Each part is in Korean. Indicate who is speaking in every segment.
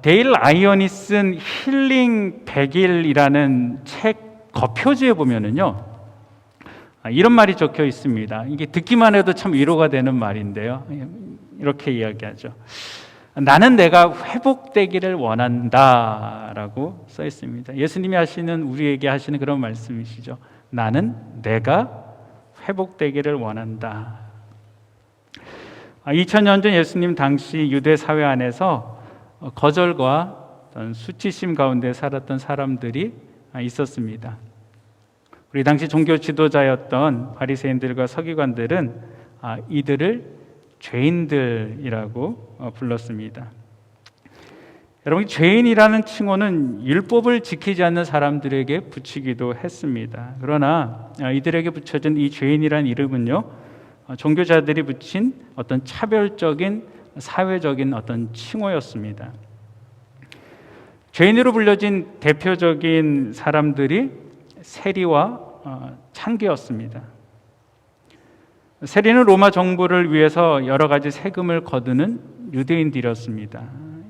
Speaker 1: 데일 라이언이 쓴 힐링 100일이라는 책 겉표지에 보면은요, 이런 말이 적혀 있습니다. 이게 듣기만 해도 참 위로가 되는 말인데요. 이렇게 이야기하죠. 나는 내가 회복되기를 원한다라고 써 있습니다. 예수님이 우리에게 하시는 그런 말씀이시죠. 나는 내가 회복되기를 원한다. 2000년 전 예수님 당시 유대 사회 안에서 거절과 수치심 가운데 살았던 사람들이 있었습니다. 우리 당시 종교 지도자였던 바리새인들과 서기관들은 이들을 죄인들이라고 불렀습니다. 여러분, 죄인이라는 칭호는 율법을 지키지 않는 사람들에게 붙이기도 했습니다. 그러나 이들에게 붙여진 이 죄인이라는 이름은요, 종교자들이 붙인 어떤 차별적인 사회적인 어떤 칭호였습니다. 죄인으로 불려진 대표적인 사람들이 세리와 창기였습니다. 세리는 로마 정부를 위해서 여러 가지 세금을 거두는 유대인들이었습니다.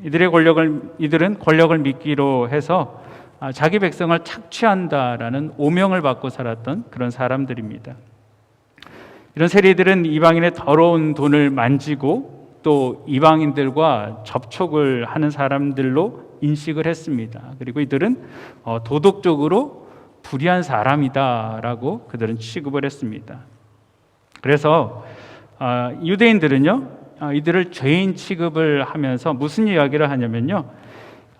Speaker 1: 이들은 권력을 믿기로 해서 자기 백성을 착취한다라는 오명을 받고 살았던 그런 사람들입니다. 이런 세리들은 이방인의 더러운 돈을 만지고 또 이방인들과 접촉을 하는 사람들로 인식을 했습니다. 그리고 이들은 도덕적으로 불의한 사람이다라고 그들은 취급을 했습니다. 그래서 유대인들은요, 이들을 죄인 취급을 하면서 무슨 이야기를 하냐면요,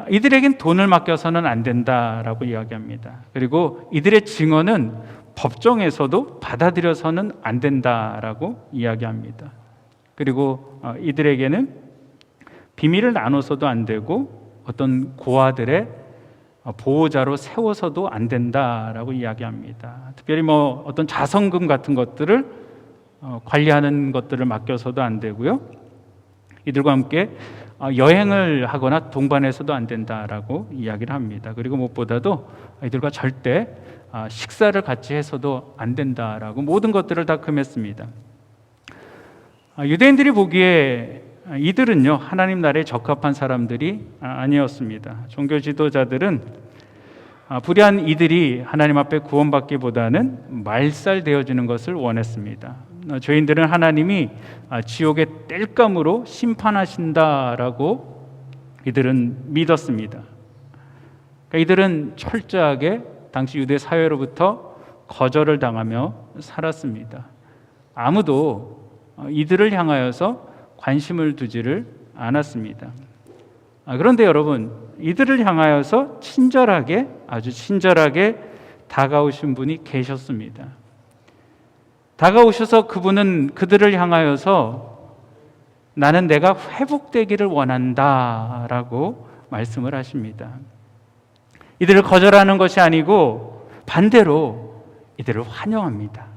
Speaker 1: 이들에겐 돈을 맡겨서는 안 된다라고 이야기합니다. 그리고 이들의 증언은 법정에서도 받아들여서는 안 된다라고 이야기합니다. 그리고 이들에게는 비밀을 나눠서도 안 되고 어떤 고아들의 보호자로 세워서도 안 된다라고 이야기합니다. 특별히 어떤 자선금 같은 것들을 관리하는 것들을 맡겨서도 안 되고요. 이들과 함께 여행을 하거나 동반해서도 안 된다라고 이야기를 합니다. 그리고 무엇보다도 이들과 절대 식사를 같이 해서도 안 된다라고 모든 것들을 다 금했습니다. 유대인들이 보기에 이들은요, 하나님 나라에 적합한 사람들이 아니었습니다. 종교 지도자들은 불의한 이들이 하나님 앞에 구원받기보다는 말살되어지는 것을 원했습니다. 죄인들은 하나님이 지옥의 땔감으로 심판하신다라고 이들은 믿었습니다. 그러니까 이들은 철저하게 당시 유대 사회로부터 거절을 당하며 살았습니다. 아무도 이들을 향하여서 관심을 두지를 않았습니다. 그런데 여러분, 이들을 향하여서 아주 친절하게 다가오신 분이 계셨습니다. 다가오셔서 그분은 그들을 향하여서 나는 내가 회복되기를 원한다라고 말씀을 하십니다. 이들을 거절하는 것이 아니고 반대로 이들을 환영합니다.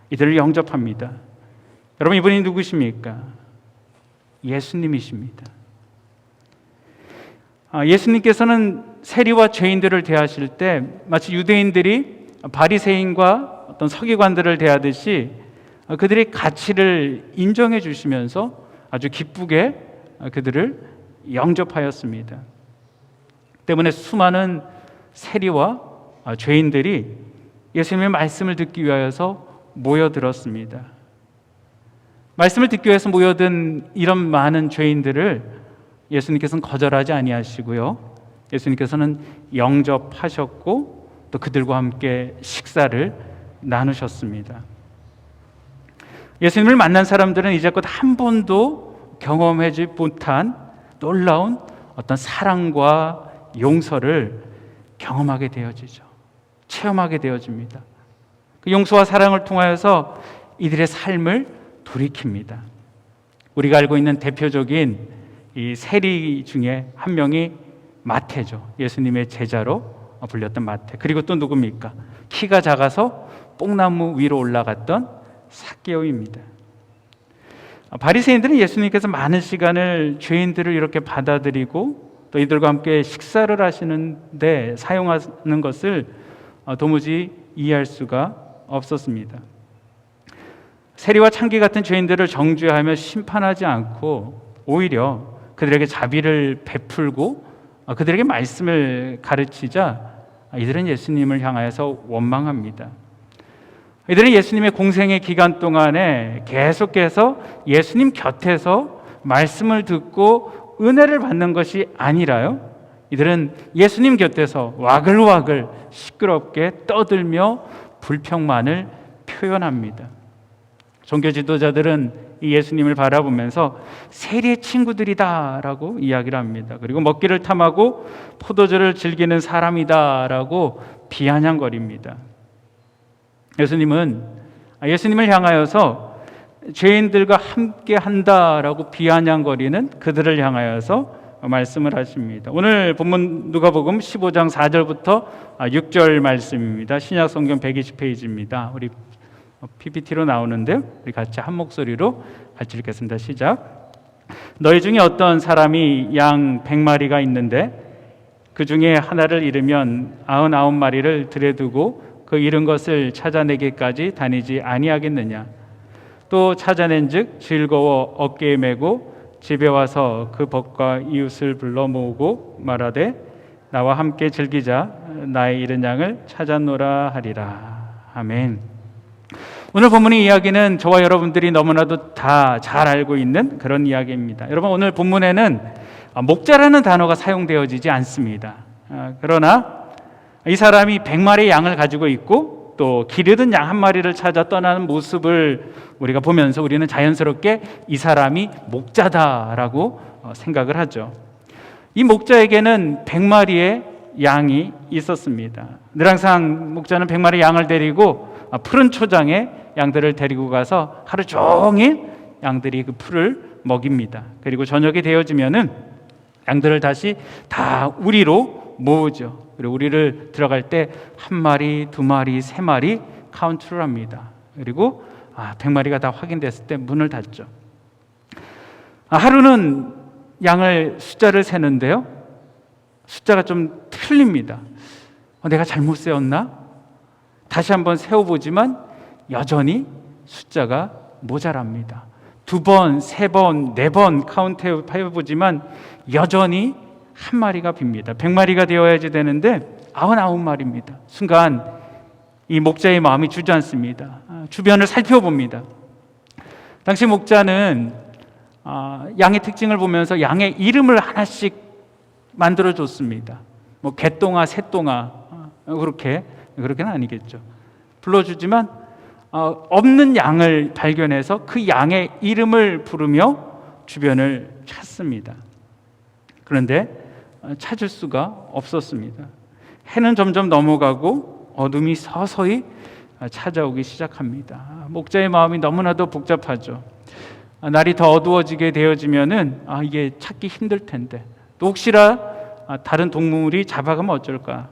Speaker 1: 이들을 영접합니다. 여러분, 이분이 누구십니까? 예수님이십니다. 예수님께서는 세리와 죄인들을 대하실 때 마치 유대인들이 바리새인과 어떤 서기관들을 대하듯이 그들의 가치를 인정해 주시면서 아주 기쁘게 그들을 영접하였습니다. 때문에 수많은 세리와 죄인들이 예수님의 말씀을 듣기 위하여서 모여들었습니다. 말씀을 듣기 위해서 모여든 이런 많은 죄인들을 예수님께서는 거절하지 아니하시고요, 예수님께서는 영접하셨고 또 그들과 함께 식사를 나누셨습니다. 예수님을 만난 사람들은 이제껏 한 번도 경험하지 못한 놀라운 어떤 사랑과 용서를 경험하게 되어지죠. 체험하게 되어집니다. 그 용서와 사랑을 통하여서 이들의 삶을 돌이킵니다. 우리가 알고 있는 대표적인 이 세리 중에 한 명이 마태죠. 예수님의 제자로 불렸던 마태. 그리고 또 누굽니까? 키가 작아서 뽕나무 위로 올라갔던 삭개오입니다. 바리새인들은 예수님께서 많은 시간을 죄인들을 이렇게 받아들이고 또 이들과 함께 식사를 하시는데 사용하는 것을 도무지 이해할 수가 없었습니다. 세리와 창기 같은 죄인들을 정죄하며 심판하지 않고 오히려 그들에게 자비를 베풀고 그들에게 말씀을 가르치자 이들은 예수님을 향하여서 원망합니다. 이들은 예수님의 공생의 기간 동안에 계속해서 예수님 곁에서 말씀을 듣고 은혜를 받는 것이 아니라요, 이들은 예수님 곁에서 와글와글 시끄럽게 떠들며 불평만을 표현합니다. 종교 지도자들은 이 예수님을 바라보면서 세리의 친구들이다라고 이야기를 합니다. 그리고 먹기를 탐하고 포도주를 즐기는 사람이다라고 비아냥거립니다. 예수님을 향하여서 죄인들과 함께 한다라고 비아냥거리는 그들을 향하여서 말씀을 하십니다. 오늘 본문 누가복음 15장 4절부터 6절 말씀입니다. 신약 성경 120페이지입니다. 우리 PPT로 나오는데 우리 같이 한 목소리로 같이 읽겠습니다. 시작. 너희 중에 어떤 사람이 양 100마리가 있는데 그 중에 하나를 잃으면 99마리를 들여 두고 그 잃은 것을 찾아내기까지 다니지 아니하겠느냐. 또 찾아낸즉 즐거워 어깨에 메고 집에 와서 그 벗과 이웃을 불러 모으고 말하되 나와 함께 즐기자. 나의 잃은 양을 찾았노라 하리라. 아멘. 오늘 본문의 이야기는 저와 여러분들이 너무나도 다 잘 알고 있는 그런 이야기입니다. 여러분, 오늘 본문에는 목자라는 단어가 사용되어지지 않습니다. 그러나 이 사람이 100마리의 양을 가지고 있고 또 길 잃은 양 한 마리를 찾아 떠나는 모습을 우리가 보면서 우리는 자연스럽게 이 사람이 목자다라고 생각을 하죠. 이 목자에게는 100마리의 양이 있었습니다. 늘 항상 목자는 100마리 양을 데리고 푸른 초장에 양들을 데리고 가서 하루 종일 양들이 그 풀을 먹입니다. 그리고 저녁이 되어지면은 양들을 다시 다 우리로 모으죠. 그리고 우리를 들어갈 때 1마리, 2마리, 3마리 카운트를 합니다. 그리고 100마리가 다 확인됐을 때 문을 닫죠. 하루는 양을 숫자를 세는데요, 숫자가 좀 틀립니다. 내가 잘못 세었나? 다시 한번 세어보지만 여전히 숫자가 모자랍니다. 2번, 3번, 4번 카운트 해보지만 여전히 1마리가 빕니다. 100마리가 되어야지 되는데 99마리입니다. 순간 이 목자의 마음이 주저앉습니다. 주변을 살펴봅니다. 당시 목자는 양의 특징을 보면서 양의 이름을 하나씩 만들어줬습니다. 뭐 개똥아, 새똥아, 그렇게는 아니겠죠. 불러주지만 없는 양을 발견해서 그 양의 이름을 부르며 주변을 찾습니다. 그런데 찾을 수가 없었습니다. 해는 점점 넘어가고 어둠이 서서히 찾아오기 시작합니다. 목자의 마음이 너무나도 복잡하죠. 날이 더 어두워지게 되어지면은 이게 찾기 힘들 텐데, 또 혹시나 다른 동물이 잡아가면 어쩔까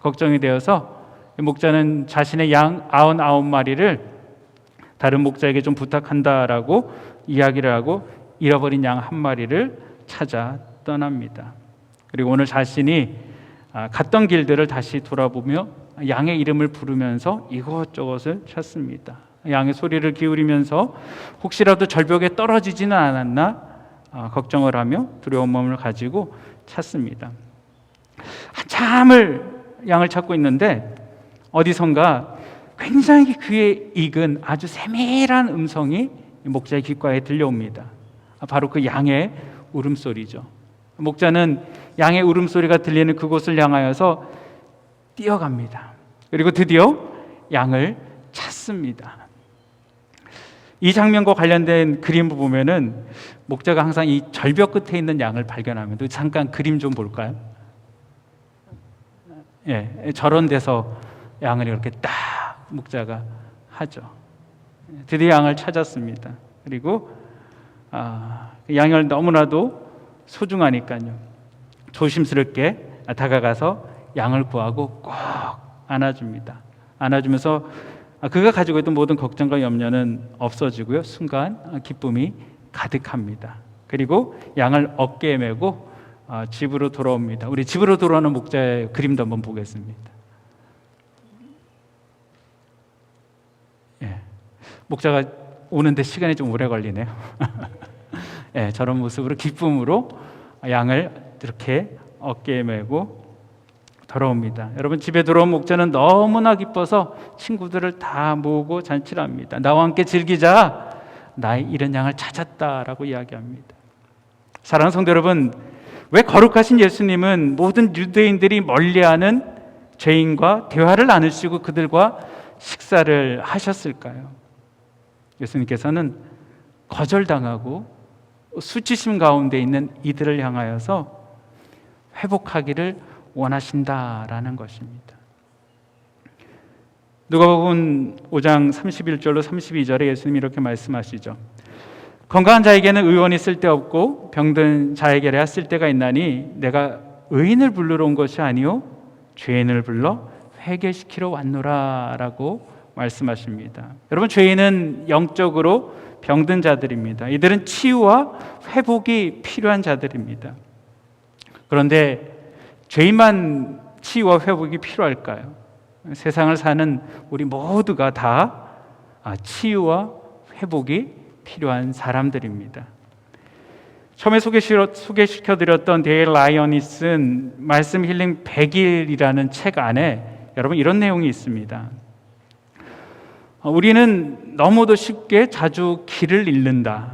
Speaker 1: 걱정이 되어서 목자는 자신의 양 99마리를 다른 목자에게 좀 부탁한다라고 이야기를 하고 잃어버린 양 1마리를 찾아 떠납니다. 그리고 오늘 자신이 갔던 길들을 다시 돌아보며 양의 이름을 부르면서 이것저것을 찾습니다. 양의 소리를 기울이면서 혹시라도 절벽에 떨어지지는 않았나 걱정을 하며 두려운 마음을 가지고 찾습니다. 한참을 양을 찾고 있는데 어디선가 굉장히 귀에 익은 아주 세밀한 음성이 목자의 귓가에 들려옵니다. 바로 그 양의 울음소리죠. 목자는 양의 울음소리가 들리는 그곳을 향하여서 뛰어갑니다. 그리고 드디어 양을 찾습니다. 이 장면과 관련된 그림을 보면은 목자가 항상 이 절벽 끝에 있는 양을 발견하면, 잠깐 그림 좀 볼까요? 저런 데서 양을 이렇게 딱 목자가 하죠. 드디어 양을 찾았습니다. 그리고 양을 너무나도 소중하니까요, 조심스럽게 다가가서 양을 구하고 꼭 안아줍니다. 안아주면서 그가 가지고 있던 모든 걱정과 염려는 없어지고요, 순간 기쁨이 가득합니다. 그리고 양을 어깨에 메고 집으로 돌아옵니다. 우리 집으로 돌아오는 목자의 그림도 한번 보겠습니다. 목자가 오는데 시간이 좀 오래 걸리네요. 저런 모습으로 기쁨으로 양을 이렇게 어깨에 메고 돌아옵니다. 여러분, 집에 돌아온 목자는 너무나 기뻐서 친구들을 다 모으고 잔치를 합니다. 나와 함께 즐기자. 나의 잃은 양을 찾았다라고 이야기합니다. 사랑하는 성도 여러분, 왜 거룩하신 예수님은 모든 유대인들이 멀리하는 죄인과 대화를 나누시고 그들과 식사를 하셨을까요? 예수님께서는 거절당하고 수치심 가운데 있는 이들을 향하여서 회복하기를 원하신다라는 것입니다. 누가복음 5장 31절로 32절에 예수님이 이렇게 말씀하시죠. 건강한 자에게는 의원이 쓸데없고 병든 자에게야 쓸데가 있나니 내가 의인을 부르러 온 것이 아니요 죄인을 불러 회개시키러 왔노라 라고 말씀하십니다. 여러분, 죄인은 영적으로 병든 자들입니다. 이들은 치유와 회복이 필요한 자들입니다. 그런데 죄인만 치유와 회복이 필요할까요? 세상을 사는 우리 모두가 다 치유와 회복이 필요한 사람들입니다. 처음에 소개시켜드렸던 데일 라이언이 말씀 힐링 100일이라는 책 안에 여러분 이런 내용이 있습니다. 우리는 너무도 쉽게 자주 길을 잃는다.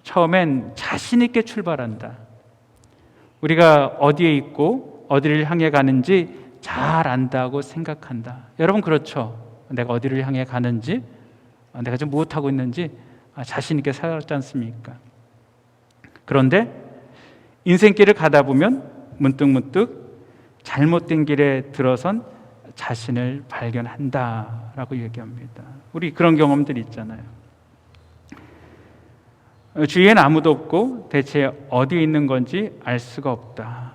Speaker 1: 처음엔 자신 있게 출발한다. 우리가 어디에 있고 어디를 향해 가는지 잘 안다고 생각한다. 여러분 그렇죠? 내가 어디를 향해 가는지, 내가 지금 무엇하고 있는지 자신 있게 살았지 않습니까? 그런데 인생길을 가다 보면 문득문득 잘못된 길에 들어선 자신을 발견한다라고 얘기합니다. 우리 그런 경험들이 있잖아요. 주위엔 아무도 없고 대체 어디에 있는 건지 알 수가 없다.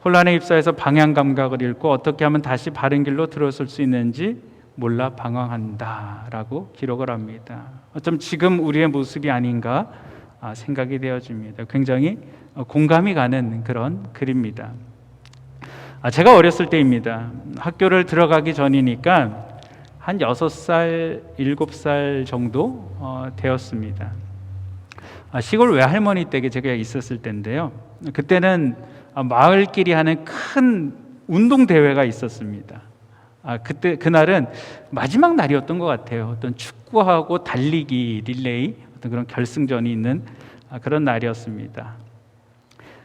Speaker 1: 혼란에 휩싸여서 방향 감각을 잃고 어떻게 하면 다시 바른 길로 들어설 수 있는지 몰라 방황한다라고 기록을 합니다. 어쩜 지금 우리의 모습이 아닌가 생각이 되어집니다. 굉장히 공감이 가는 그런 글입니다. 제가 어렸을 때입니다. 학교를 들어가기 전이니까 한 6살, 7살 정도 되었습니다. 시골 외할머니 댁에 제가 있었을 때인데요. 그때는 마을끼리 하는 큰 운동 대회가 있었습니다. 그날은 마지막 날이었던 것 같아요. 어떤 축구하고 달리기 릴레이 어떤 그런 결승전이 있는 그런 날이었습니다.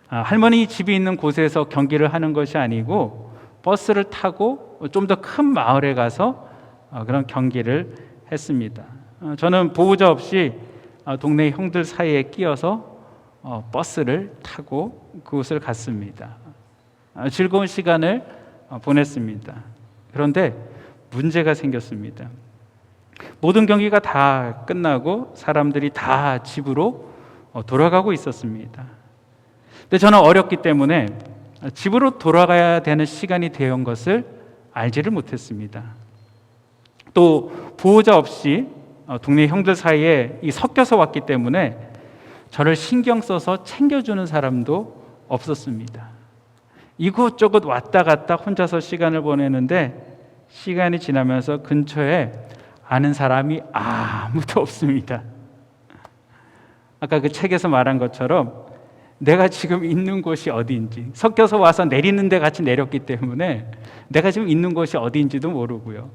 Speaker 1: 할머니 집이 있는 곳에서 경기를 하는 것이 아니고 버스를 타고 좀 더 큰 마을에 가서 그런 경기를 했습니다. 저는 보호자 없이 동네 형들 사이에 끼어서 버스를 타고 그곳을 갔습니다. 즐거운 시간을 보냈습니다. 그런데 문제가 생겼습니다. 모든 경기가 다 끝나고 사람들이 다 집으로 돌아가고 있었습니다. 근데 저는 어렸기 때문에 집으로 돌아가야 되는 시간이 되어 온 것을 알지를 못했습니다. 또 보호자 없이 동네 형들 사이에 섞여서 왔기 때문에 저를 신경 써서 챙겨주는 사람도 없었습니다. 이곳저곳 왔다 갔다 혼자서 시간을 보내는데 시간이 지나면서 근처에 아는 사람이 아무도 없습니다. 아까 그 책에서 말한 것처럼 내가 지금 있는 곳이 어디인지, 섞여서 와서 내리는데 같이 내렸기 때문에 내가 지금 있는 곳이 어디인지도 모르고요.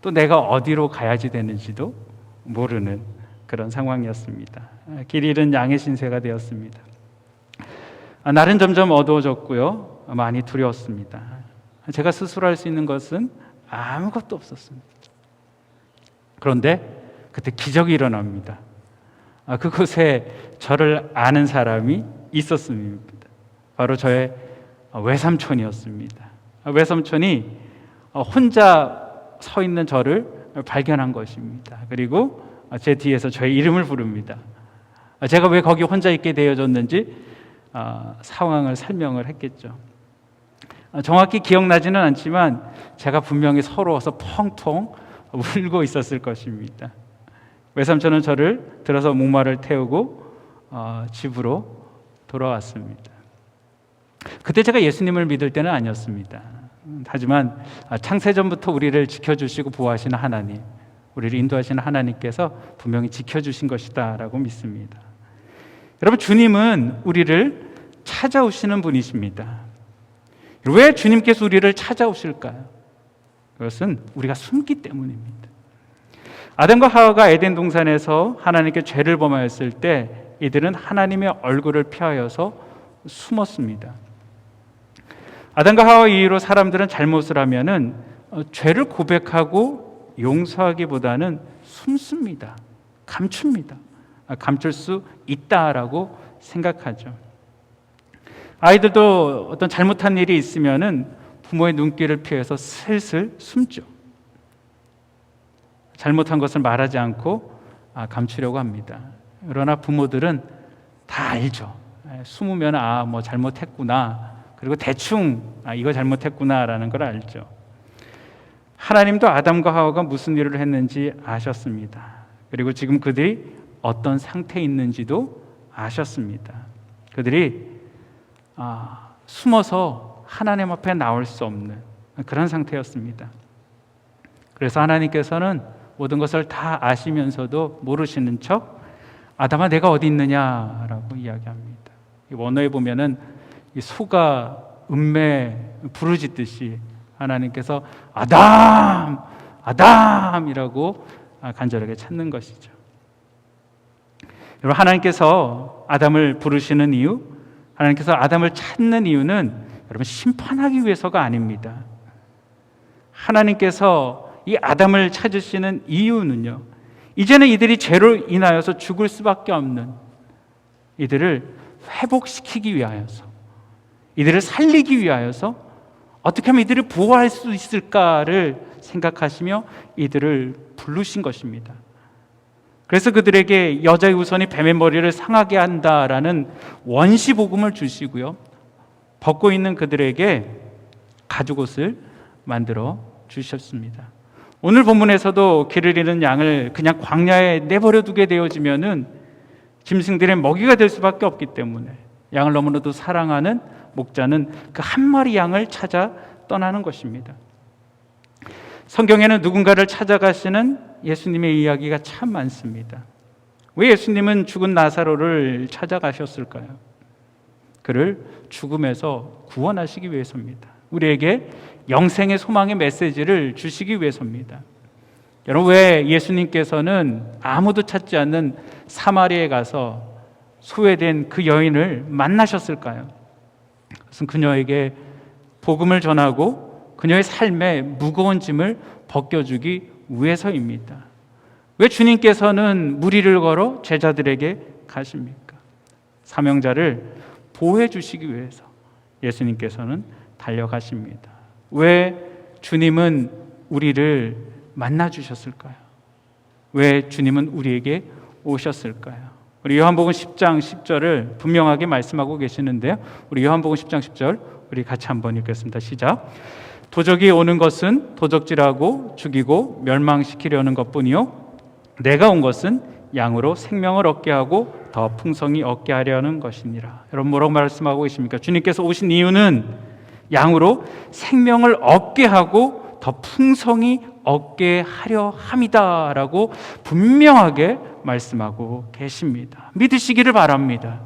Speaker 1: 또 내가 어디로 가야지 되는지도 모르는 그런 상황이었습니다. 길 잃은 양의 신세가 되었습니다. 날은 점점 어두워졌고요. 많이 두려웠습니다. 제가 스스로 할 수 있는 것은 아무것도 없었습니다. 그런데 그때 기적이 일어납니다. 그곳에 저를 아는 사람이 있었습니다. 바로 저의 외삼촌이었습니다. 외삼촌이 혼자 서 있는 저를 발견한 것입니다. 그리고 제 뒤에서 저의 이름을 부릅니다. 제가 왜 거기 혼자 있게 되어졌는지 상황을 설명을 했겠죠. 정확히 기억나지는 않지만 제가 분명히 서러워서 펑펑 울고 있었을 것입니다. 외삼촌은 저를 들어서 목마를 태우고 집으로 돌아왔습니다. 그때 제가 예수님을 믿을 때는 아니었습니다. 하지만 창세전부터 우리를 지켜주시고 보호하시는 하나님, 우리를 인도하시는 하나님께서 분명히 지켜주신 것이다 라고 믿습니다. 여러분, 주님은 우리를 찾아오시는 분이십니다. 왜 주님께서 우리를 찾아오실까요? 그것은 우리가 숨기 때문입니다. 아담과 하와가 에덴 동산에서 하나님께 죄를 범하였을 때 이들은 하나님의 얼굴을 피하여서 숨었습니다. 아담과 하와 이후로 사람들은 잘못을 하면은 죄를 고백하고 용서하기보다는 숨습니다. 감춥니다. 감출 수 있다라고 생각하죠. 아이들도 어떤 잘못한 일이 있으면은 부모의 눈길을 피해서 슬슬 숨죠. 잘못한 것을 말하지 않고 감추려고 합니다. 그러나 부모들은 다 알죠. 숨으면 뭐 잘못했구나. 그리고 대충 이거 잘못했구나라는 걸 알죠. 하나님도 아담과 하와가 무슨 일을 했는지 아셨습니다. 그리고 지금 그들이 어떤 상태에 있는지도 아셨습니다. 그들이 숨어서 하나님 앞에 나올 수 없는 그런 상태였습니다. 그래서 하나님께서는 모든 것을 다 아시면서도 모르시는 척 아담아 내가 어디 있느냐라고 이야기합니다. 이 원어에 보면은 이 소가 음매 부르짖듯이 하나님께서 아담 아담이라고 간절하게 찾는 것이죠. 여러분, 하나님께서 아담을 부르시는 이유, 하나님께서 아담을 찾는 이유는 여러분 심판하기 위해서가 아닙니다. 하나님께서 이 아담을 찾으시는 이유는요, 이제는 이들이 죄로 인하여서 죽을 수밖에 없는 이들을 회복시키기 위하여서, 이들을 살리기 위하여서 어떻게 하면 이들을 보호할 수 있을까를 생각하시며 이들을 부르신 것입니다. 그래서 그들에게 여자의 후손이 뱀의 머리를 상하게 한다라는 원시 복음을 주시고요, 벗고 있는 그들에게 가죽옷을 만들어 주셨습니다. 오늘 본문에서도 길을 잃은 양을 그냥 광야에 내버려 두게 되어지면은 짐승들의 먹이가 될 수밖에 없기 때문에 양을 너무나도 사랑하는 목자는 그 한 마리 양을 찾아 떠나는 것입니다. 성경에는 누군가를 찾아가시는 예수님의 이야기가 참 많습니다. 왜 예수님은 죽은 나사로를 찾아가셨을까요? 그를 죽음에서 구원하시기 위해서입니다. 우리에게 영생의 소망의 메시지를 주시기 위해서입니다. 여러분, 왜 예수님께서는 아무도 찾지 않는 사마리아에 가서 소외된 그 여인을 만나셨을까요? 그것은 그녀에게 복음을 전하고 그녀의 삶에 무거운 짐을 벗겨주기 위해서입니다. 왜 주님께서는 무리를 걸어 제자들에게 가십니까? 사명자를 보호해 주시기 위해서 예수님께서는 달려가십니다. 왜 주님은 우리를 만나 주셨을까요? 왜 주님은 우리에게 오셨을까요? 우리 요한복음 10장 10절을 분명하게 말씀하고 계시는데요, 우리 요한복음 10장 10절 우리 같이 한번 읽겠습니다. 시작. 도적이 오는 것은 도적질하고 죽이고 멸망시키려는 것뿐이요 내가 온 것은 양으로 생명을 얻게 하고 더 풍성히 얻게 하려는 것이니라. 여러분, 뭐라고 말씀하고 계십니까? 주님께서 오신 이유는 양으로 생명을 얻게 하고 더 풍성히 얻게 하려 함이다라고 분명하게 말씀하고 계십니다. 믿으시기를 바랍니다.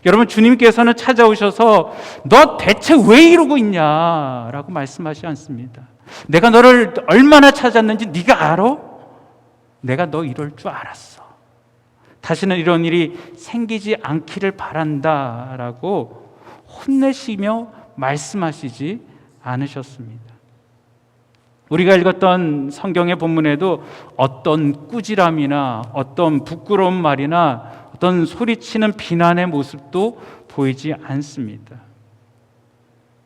Speaker 1: 여러분, 주님께서는 찾아오셔서 너 대체 왜 이러고 있냐라고 말씀하시지 않습니다. 내가 너를 얼마나 찾았는지 네가 알아? 내가 너 이럴 줄 알았어. 다시는 이런 일이 생기지 않기를 바란다라고 혼내시며 말씀하시지 않으셨습니다. 우리가 읽었던 성경의 본문에도 어떤 꾸지람이나 어떤 부끄러운 말이나 어떤 소리치는 비난의 모습도 보이지 않습니다.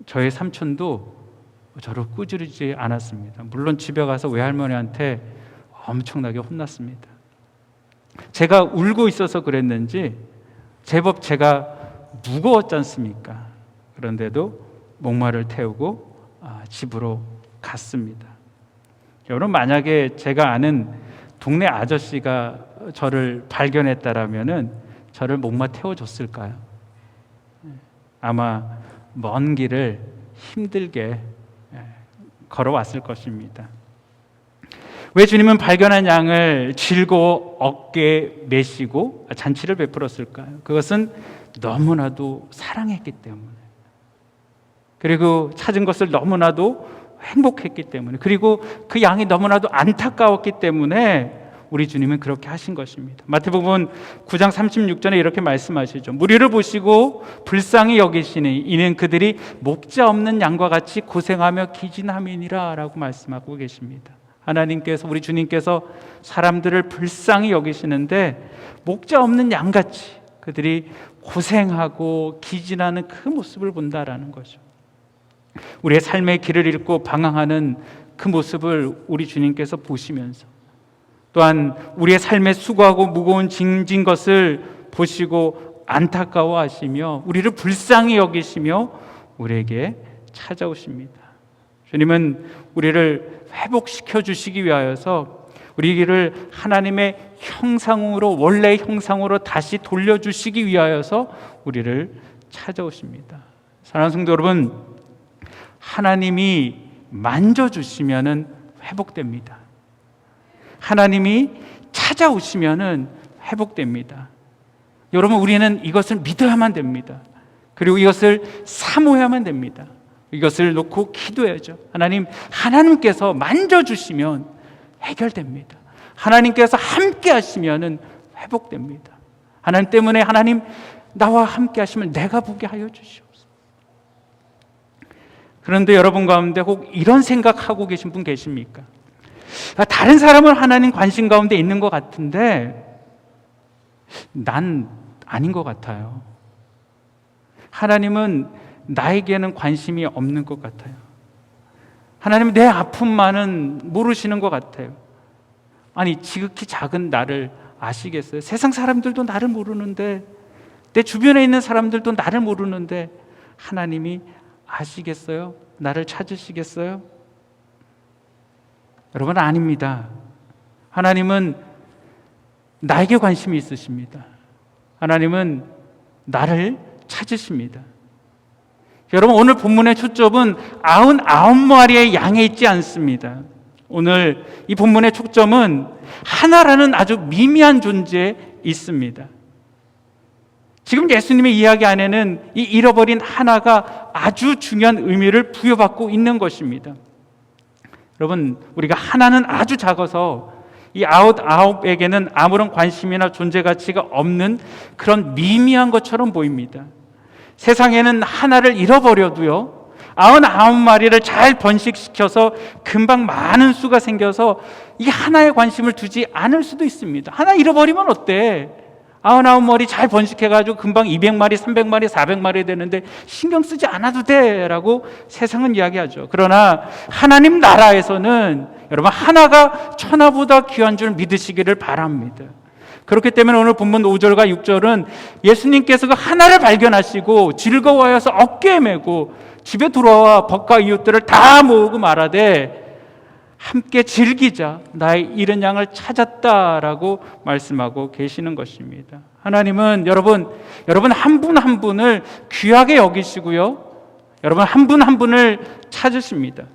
Speaker 1: 저의 삼촌도 저를 꾸지르지 않았습니다. 물론 집에 가서 외할머니한테 엄청나게 혼났습니다. 제가 울고 있어서 그랬는지 제법 제가 무거웠지 않습니까? 그런데도 목마를 태우고 집으로 갔습니다. 여러분, 만약에 제가 아는 동네 아저씨가 저를 발견했다라면은 저를 목마 태워줬을까요? 아마 먼 길을 힘들게 걸어왔을 것입니다. 왜 주님은 발견한 양을 질고 어깨에 메시고 잔치를 베풀었을까요? 그것은 너무나도 사랑했기 때문에, 그리고 찾은 것을 너무나도 행복했기 때문에, 그리고 그 양이 너무나도 안타까웠기 때문에 우리 주님은 그렇게 하신 것입니다. 마태복음 9장 36절에 이렇게 말씀하시죠. 무리를 보시고 불쌍히 여기시니 이는 그들이 목자 없는 양과 같이 고생하며 기진함이니라 라고 말씀하고 계십니다. 하나님께서, 우리 주님께서 사람들을 불쌍히 여기시는데 목자 없는 양같이 그들이 고생하고 기진하는 그 모습을 본다라는 거죠. 우리의 삶의 길을 잃고 방황하는 그 모습을 우리 주님께서 보시면서, 또한 우리의 삶에 수고하고 무거운 짐진 것을 보시고 안타까워하시며 우리를 불쌍히 여기시며 우리에게 찾아오십니다. 주님은 우리를 회복시켜 주시기 위하여서 우리를 하나님의 형상으로, 원래의 형상으로 다시 돌려주시기 위하여서 우리를 찾아오십니다. 사랑하는 성도 여러분, 하나님이 만져주시면 회복됩니다. 하나님이 찾아오시면 회복됩니다. 여러분, 우리는 이것을 믿어야만 됩니다. 그리고 이것을 사모야만 됩니다. 이것을 놓고 기도해야죠. 하나님께서 만져주시면 해결됩니다. 하나님께서 함께 하시면 회복됩니다. 하나님 때문에, 하나님 나와 함께 하시면 내가 보게 하여 주시옵소서. 그런데 여러분 가운데 혹 이런 생각하고 계신 분 계십니까? 다른 사람은 하나님 관심 가운데 있는 것 같은데 난 아닌 것 같아요. 하나님은 나에게는 관심이 없는 것 같아요. 하나님은 내 아픔만은 모르시는 것 같아요. 아니, 지극히 작은 나를 아시겠어요? 세상 사람들도 나를 모르는데, 내 주변에 있는 사람들도 나를 모르는데 하나님이 아시겠어요? 나를 찾으시겠어요? 여러분, 아닙니다. 하나님은 나에게 관심이 있으십니다. 하나님은 나를 찾으십니다. 여러분, 오늘 본문의 초점은 99마리의 양에 있지 않습니다. 오늘 이 본문의 초점은 하나라는 아주 미미한 존재에 있습니다. 지금 예수님의 이야기 안에는 이 잃어버린 하나가 아주 중요한 의미를 부여받고 있는 것입니다. 여러분, 우리가 하나는 아주 작아서 이 아홉에게는 아무런 관심이나 존재 가치가 없는 그런 미미한 것처럼 보입니다. 세상에는 하나를 잃어버려도요, 99마리를 잘 번식시켜서 금방 많은 수가 생겨서 이 하나에 관심을 두지 않을 수도 있습니다. 하나 잃어버리면 어때? 99마리 잘 번식해가지고 금방 200마리, 300마리, 400마리 되는데 신경 쓰지 않아도 돼 라고 세상은 이야기하죠. 그러나 하나님 나라에서는 여러분, 하나가 천하보다 귀한 줄 믿으시기를 바랍니다. 그렇기 때문에 오늘 본문 5절과 6절은 예수님께서 그 하나를 발견하시고 즐거워하여서 어깨에 메고 집에 돌아와 벗과 이웃들을 다 모으고 말하되 함께 즐기자, 나의 잃은 양을 찾았다라고 말씀하고 계시는 것입니다. 하나님은 여러분 한 분 한 분을 귀하게 여기시고요, 여러분 한 분 한 분을 찾으십니다.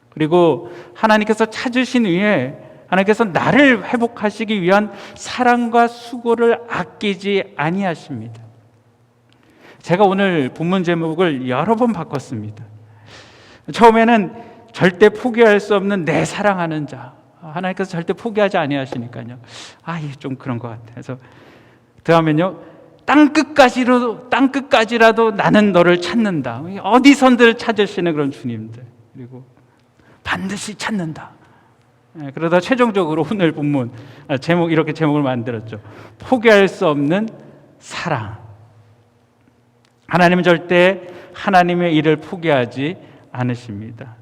Speaker 1: 그리고 하나님께서 찾으신 후에 하나님께서 나를 회복하시기 위한 사랑과 수고를 아끼지 아니하십니다. 제가 오늘 본문 제목을 여러 번 바꿨습니다. 처음에는 절대 포기할 수 없는 내 사랑하는 자, 하나님께서 절대 포기하지 아니하시니까요. 좀 그런 것 같아요. 그래서 다음엔요, 땅끝까지라도 나는 너를 찾는다. 어디선들 찾으시는 그런 주님들. 그리고 반드시 찾는다. 그러다 최종적으로 오늘 본문 이렇게 제목을 만들었죠. 포기할 수 없는 사랑. 하나님은 절대 하나님의 일을 포기하지 않으십니다.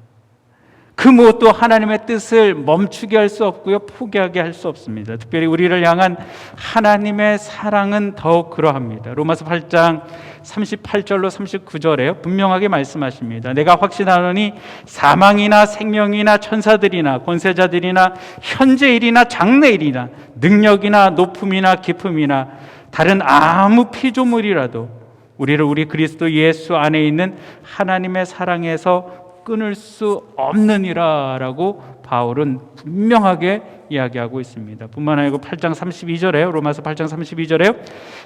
Speaker 1: 그 무엇도 하나님의 뜻을 멈추게 할 수 없고요, 포기하게 할 수 없습니다. 특별히 우리를 향한 하나님의 사랑은 더욱 그러합니다. 로마서 8장 38절로 39절에 분명하게 말씀하십니다. 내가 확신하노니 사망이나 생명이나 천사들이나 권세자들이나 현재일이나 장래일이나 능력이나 높음이나 깊음이나 다른 아무 피조물이라도 우리를 우리 그리스도 예수 안에 있는 하나님의 사랑에서 끊을 수 없느니라라고 바울은 분명하게 이야기하고 있습니다. 뿐만 아니고 8장 32절에 로마서 8장 32절에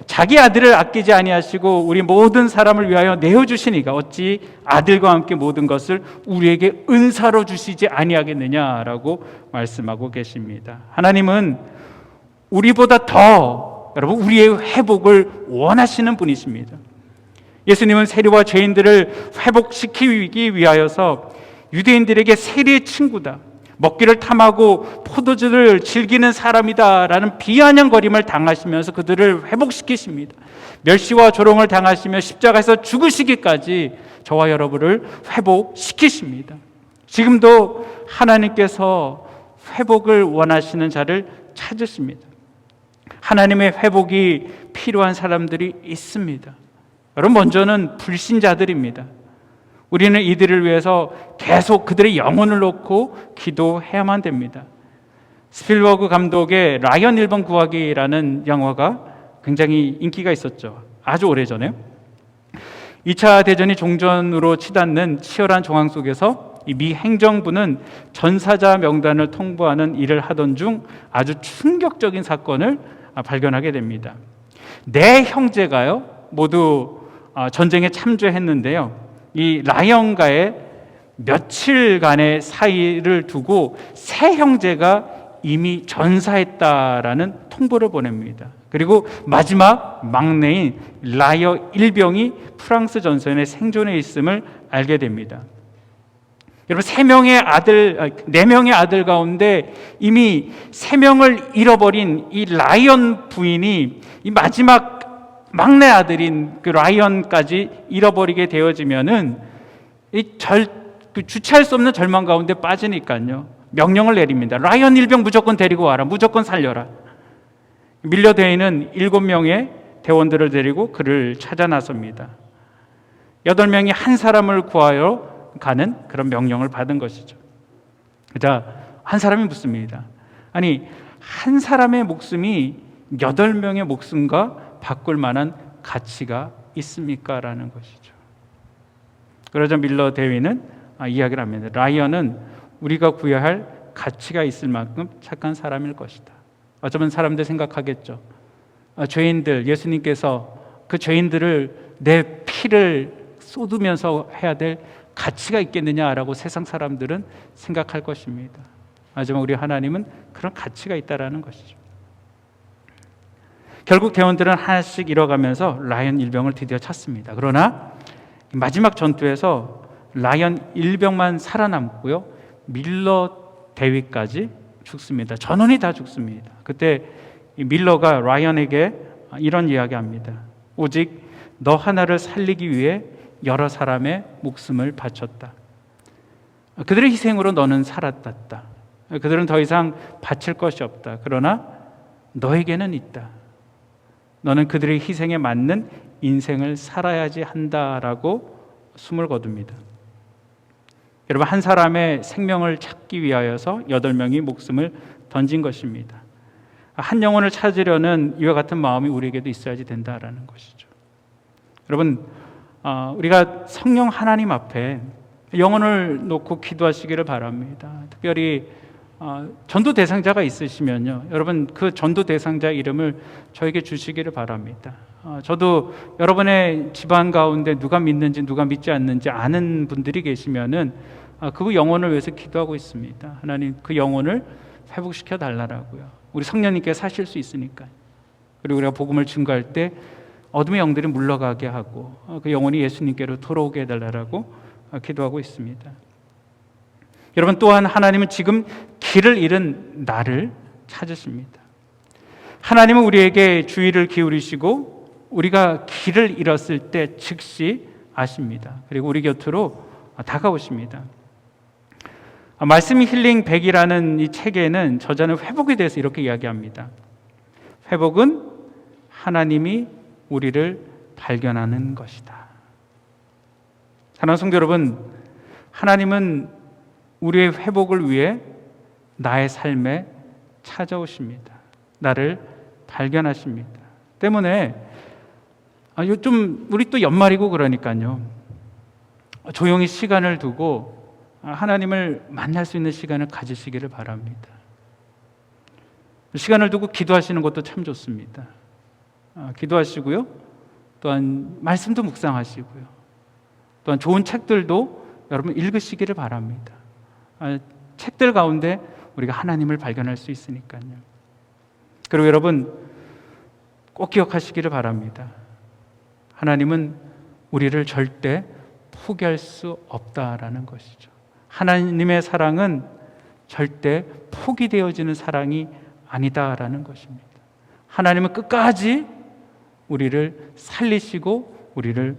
Speaker 1: 자기 아들을 아끼지 아니하시고 우리 모든 사람을 위하여 내어 주시니까 어찌 아들과 함께 모든 것을 우리에게 은사로 주시지 아니하겠느냐라고 말씀하고 계십니다. 하나님은 우리보다 더 여러분 우리의 회복을 원하시는 분이십니다. 예수님은 세리와 죄인들을 회복시키기 위하여서 유대인들에게 세리의 친구다, 먹기를 탐하고 포도주를 즐기는 사람이다라는 비아냥거림을 당하시면서 그들을 회복시키십니다. 멸시와 조롱을 당하시며 십자가에서 죽으시기까지 저와 여러분을 회복시키십니다. 지금도 하나님께서 회복을 원하시는 자를 찾으십니다. 하나님의 회복이 필요한 사람들이 있습니다. 여러분, 먼저는 불신자들입니다. 우리는 이들을 위해서 계속 그들의 영혼을 놓고 기도해야만 됩니다. 스필버그 감독의 라이언 1번 구하기라는 영화가 굉장히 인기가 있었죠. 아주 오래전에 2차 대전이 종전으로 치닫는 치열한 정황 속에서 이 미 행정부는 전사자 명단을 통보하는 일을 하던 중 아주 충격적인 사건을 발견하게 됩니다. 네 형제가요 모두 전쟁에 참전했는데요, 이 라이언과의 며칠간의 사이를 두고 세 형제가 이미 전사했다라는 통보를 보냅니다. 그리고 마지막 막내인 라이어 일병이 프랑스 전선에 생존해 있음을 알게 됩니다. 여러분, 4명의 아들 가운데 이미 3명을 잃어버린 이 라이언 부인이 이 마지막 막내 아들인 그 라이언까지 잃어버리게 되어지면은 주체할 수 없는 절망 가운데 빠지니까요, 명령을 내립니다. 라이언 일병 무조건 데리고 와라, 무조건 살려라. 밀러 대위는 7명의 대원들을 데리고 그를 찾아 나섭니다. 8명이 한 사람을 구하여 가는 그런 명령을 받은 것이죠. 자, 한 사람이 묻습니다. 아니, 한 사람의 목숨이 8명의 목숨과 바꿀 만한 가치가 있습니까? 라는 것이죠. 그러자 밀러 대위는 이야기를 합니다. 라이언은 우리가 구해야 할 가치가 있을 만큼 착한 사람일 것이다. 어쩌면 사람들 생각하겠죠. 죄인들, 예수님께서 그 죄인들을 내 피를 쏟으면서 해야 될 가치가 있겠느냐라고 세상 사람들은 생각할 것입니다. 하지만 우리 하나님은 그런 가치가 있다라는 것이죠. 결국 대원들은 하나씩 잃어가면서 라이언 일병을 드디어 찾습니다. 그러나 마지막 전투에서 라이언 일병만 살아남고요, 밀러 대위까지 죽습니다. 전원이 다 죽습니다. 그때 밀러가 라이언에게 이런 이야기합니다. 오직 너 하나를 살리기 위해 여러 사람의 목숨을 바쳤다. 그들의 희생으로 너는 살았다. 그들은 더 이상 바칠 것이 없다. 그러나 너에게는 있다. 너는 그들의 희생에 맞는 인생을 살아야지 한다라고 숨을 거둡니다. 여러분, 한 사람의 생명을 찾기 위하여서 8명이 목숨을 던진 것입니다. 한 영혼을 찾으려는 이와 같은 마음이 우리에게도 있어야지 된다라는 것이죠. 여러분, 우리가 성령 하나님 앞에 영혼을 놓고 기도하시기를 바랍니다. 특별히 전도 대상자가 있으시면요, 여러분 그 전도 대상자 이름을 저에게 주시기를 바랍니다. 저도 여러분의 집안 가운데 누가 믿는지 누가 믿지 않는지 아는 분들이 계시면은 그 영혼을 위해서 기도하고 있습니다. 하나님, 그 영혼을 회복시켜 달라고요. 우리 성령님께 사실 수 있으니까요. 그리고 우리가 복음을 증거할 때 어둠의 영들이 물러가게 하고 그 영혼이 예수님께로 돌아오게 해달라고 기도하고 있습니다. 여러분, 또한 하나님은 지금 길을 잃은 나를 찾으십니다. 하나님은 우리에게 주의를 기울이시고 우리가 길을 잃었을 때 즉시 아십니다. 그리고 우리 곁으로 다가오십니다. 말씀 힐링 100이라는 이 책에는 저자는 회복에 대해서 이렇게 이야기합니다. 회복은 하나님이 우리를 발견하는 것이다. 사랑하는 성도 여러분, 하나님은 우리의 회복을 위해 나의 삶에 찾아오십니다. 나를 발견하십니다. 때문에 좀 우리 또 연말이고 그러니까요, 조용히 시간을 두고 하나님을 만날 수 있는 시간을 가지시기를 바랍니다. 시간을 두고 기도하시는 것도 참 좋습니다. 기도하시고요. 또한 말씀도 묵상하시고요. 또한 좋은 책들도 여러분 읽으시기를 바랍니다. 책들 가운데 우리가 하나님을 발견할 수 있으니까요. 그리고 여러분 꼭 기억하시기를 바랍니다. 하나님은 우리를 절대 포기할 수 없다라는 것이죠. 하나님의 사랑은 절대 포기되어지는 사랑이 아니다라는 것입니다. 하나님은 끝까지 우리를 살리시고 우리를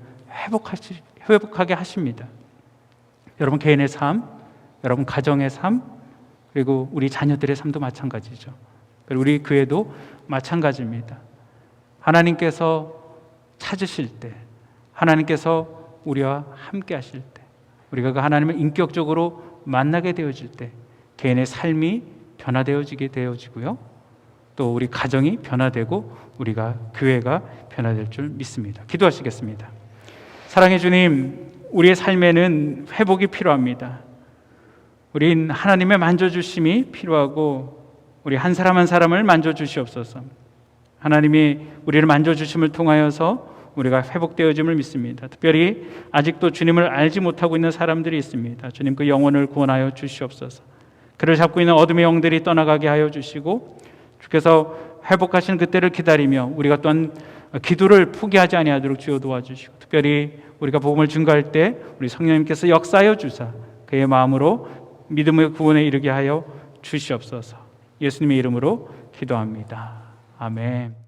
Speaker 1: 회복하게 하십니다. 여러분 개인의 삶, 여러분 가정의 삶, 그리고 우리 자녀들의 삶도 마찬가지죠. 그리고 우리 교회도 마찬가지입니다. 하나님께서 찾으실 때, 하나님께서 우리와 함께 하실 때, 우리가 그 하나님을 인격적으로 만나게 되어질 때 개인의 삶이 되어지고요. 또 우리 가정이 변화되고 우리가 교회가 변화될 줄 믿습니다. 기도하시겠습니다. 사랑의 주님, 우리의 삶에는 회복이 필요합니다. 우린 하나님의 만져주심이 필요하고 우리 한 사람 한 사람을 만져주시옵소서. 하나님이 우리를 만져주심을 통하여서 우리가 회복되어짐을 믿습니다. 특별히 아직도 주님을 알지 못하고 있는 사람들이 있습니다. 주님 그 영혼을 구원하여 주시옵소서. 그를 잡고 있는 어둠의 영들이 떠나가게 하여 주시고 주께서 회복하시는 그때를 기다리며 우리가 또한 기도를 포기하지 아니하도록 주여 도와주시고 특별히 우리가 복음을 증거할 때 우리 성령님께서 역사하여 주사 그의 마음으로 믿음의 구원에 이르게 하여 주시옵소서. 예수님의 이름으로 기도합니다. 아멘.